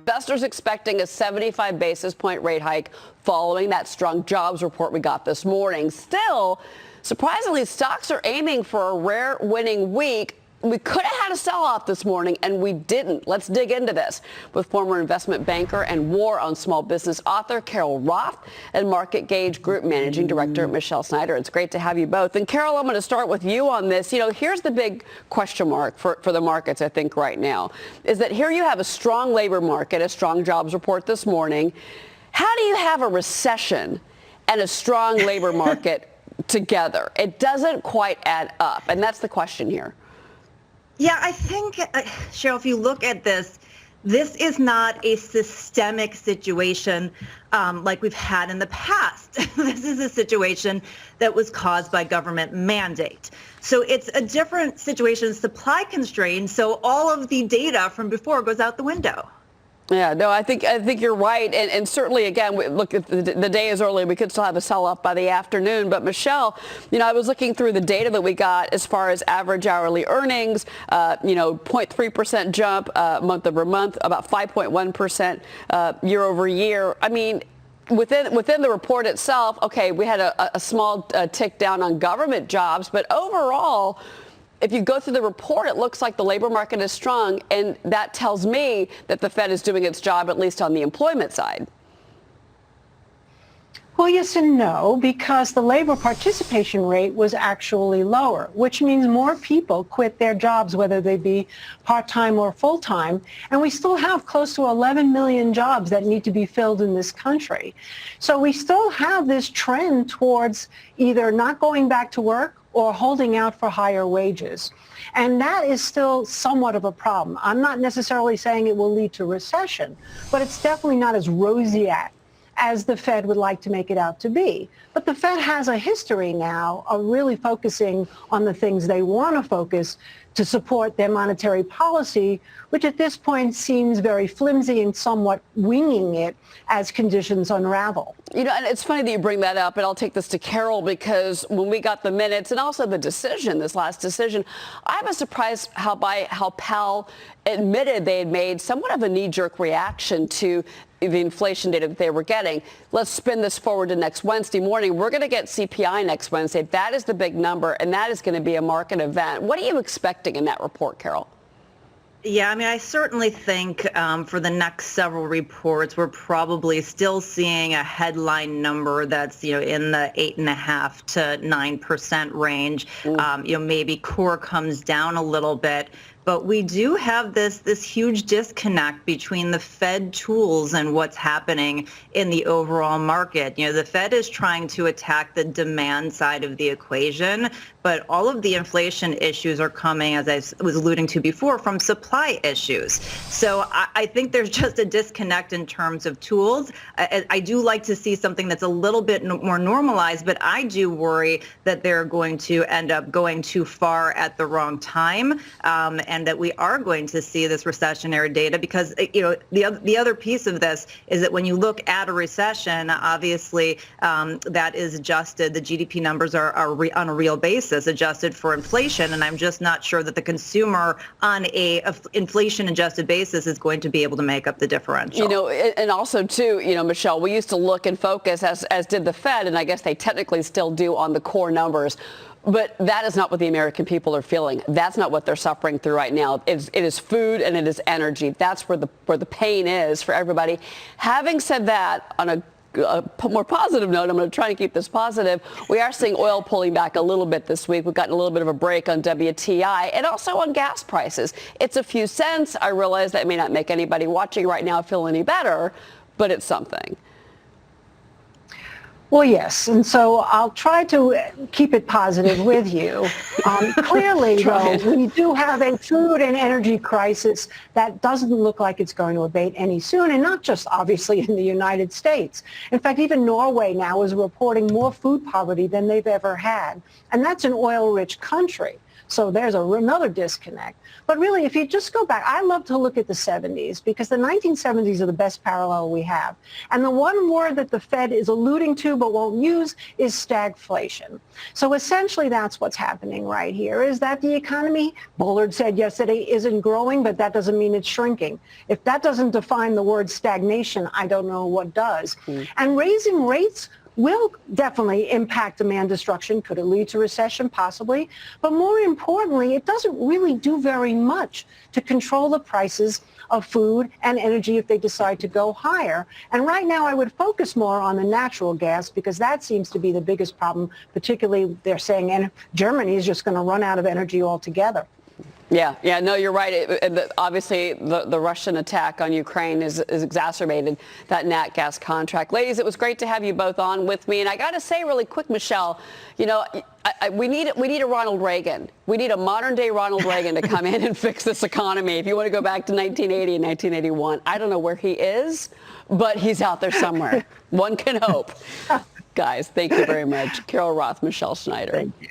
Investors expecting a 75 basis point rate hike following that strong jobs report we got this morning. Still, surprisingly, stocks are aiming for a rare winning week. We could have had a sell-off this morning, and we didn't. Let's dig into this with former investment banker and war on small business author Carol Roth and Market Gauge Group Managing Director Michelle Snyder. It's great to have you both. And Carol, I'm going to start with you on this. You know, here's the big question mark for the markets, I think, right now, is that here you have a strong labor market, a strong jobs report this morning. How do you have a recession and a strong labor market together? It doesn't quite add up, and that's the question here. Yeah, I think, Cheryl, if you look at this, this is not a systemic situation like we've had in the past. This is a situation that was caused by government mandate. So it's a different situation, supply constrained. So all of the data from before goes out the window. Yeah, no, I think you're right. And certainly, again, look, the day is early. We could still have a sell-off by the afternoon. But, Michelle, you know, I was looking through the data that we got as far as average hourly earnings, 0.3% jump month over month, about 5.1% year over year. I mean, within the report itself, okay, we had a small tick down on government jobs. But overall, if you go through the report, it looks like the labor market is strong, and that tells me that the Fed is doing its job, at least on the employment side. Well, yes and no, because the labor participation rate was actually lower, which means more people quit their jobs, whether they be part-time or full-time. And we still have close to 11 million jobs that need to be filled in this country. So we still have this trend towards either not going back to work or holding out for higher wages. And that is still somewhat of a problem. I'm not necessarily saying it will lead to recession, but it's definitely not as roseate as the Fed would like to make it out to be. But the Fed has a history now of really focusing on the things they want to focus to support their monetary policy, which at this point seems very flimsy and somewhat winging it as conditions unravel. You know, and it's funny that you bring that up, and I'll take this to Carol, because when we got the minutes and also the decision, this last decision, I was surprised how Powell admitted they had made somewhat of a knee-jerk reaction to the inflation data that they were getting. Let's spin this forward to next Wednesday morning. We're going to get CPI next Wednesday. That is the big number, and that is going to be a market event. What are you expecting in that report, Carol? Yeah, I mean, I certainly think for the next several reports, we're probably still seeing a headline number that's, in the 8.5% to 9% range. Maybe core comes down a little bit. But we do have this huge disconnect between the Fed tools and what's happening in the overall market. The Fed is trying to attack the demand side of the equation, but all of the inflation issues are coming, as I was alluding to before, from supply issues. So I think there's just a disconnect in terms of tools. I do like to see something that's a little bit more normalized, but I do worry that they're going to end up going too far at the wrong time. And that we are going to see this recessionary data, because the other piece of this is that when you look at a recession, obviously that is adjusted. The GDP numbers are on a real basis, adjusted for inflation, and I'm just not sure that the consumer on a inflation-adjusted basis is going to be able to make up the differential. And also too, Michelle, we used to look and focus, as did the Fed, and I guess they technically still do, on the core numbers. But that is not what the American people are feeling. That's not what they're suffering through right now. It is food and it is energy. That's where the pain is for everybody. Having said that, on a more positive note, I'm going to try and keep this positive. We are seeing oil pulling back a little bit this week. We've gotten a little bit of a break on WTI and also on gas prices. It's a few cents. I realize that may not make anybody watching right now feel any better, but it's something. Well, yes. And so I'll try to keep it positive with you. Clearly, though, we do have a food and energy crisis that doesn't look like it's going to abate any soon, and not just obviously in the United States. In fact, even Norway now is reporting more food poverty than they've ever had. And that's an oil-rich country. So there's another disconnect. But really, if you just go back, I love to look at the 70s because the 1970s are the best parallel we have. And the one word that the Fed is alluding to but won't use is stagflation. So essentially that's what's happening right here, is that the economy, Bullard said yesterday, isn't growing, but that doesn't mean it's shrinking. If that doesn't define the word stagnation, I don't know what does. And raising rates will definitely impact demand destruction. Could it lead to recession? Possibly. But more importantly, it doesn't really do very much to control the prices of food and energy if they decide to go higher. And right now I would focus more on the natural gas because that seems to be the biggest problem, particularly they're saying and Germany is just going to run out of energy altogether. Yeah, no, you're right. Obviously, the Russian attack on Ukraine has exacerbated that nat gas contract. Ladies, it was great to have you both on with me. And I got to say really quick, Michelle, you know, we need a Ronald Reagan. We need a modern-day Ronald Reagan to come in and fix this economy. If you want to go back to 1980 and 1981, I don't know where he is, but he's out there somewhere. One can hope. Guys, thank you very much. Carol Roth, Michelle Schneider. Thank you.